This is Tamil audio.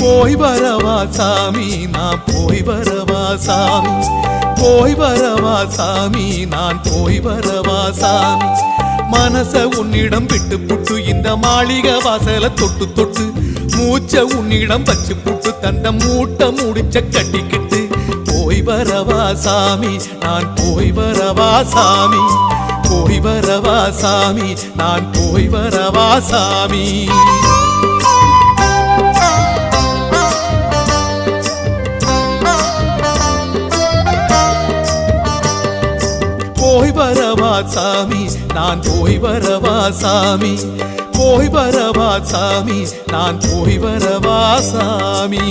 போய் வரவா சாமி நான் போய் வரவா சாமி, போய் வரவா சாமி நான் போய் வரவா சாமி. மனச உன்னிடம் விட்டு புட்டு இந்த மாளிகை வாசல தொட்டு தொட்டு, மூச்ச உன்னிடம் வச்சு புட்டு தந்த மூட்டை முடிச்ச கட்டிக்கிட்டு, போய் வரவா சாமி நான் போய் வரவா சாமி, போய் வரவா சாமி நான் போய் வரவா சாமி. போய் வரவா சாமி நான் போய் வரவா சாமி, போய் வரவா சாமி நான் போய் வரவா சாமி.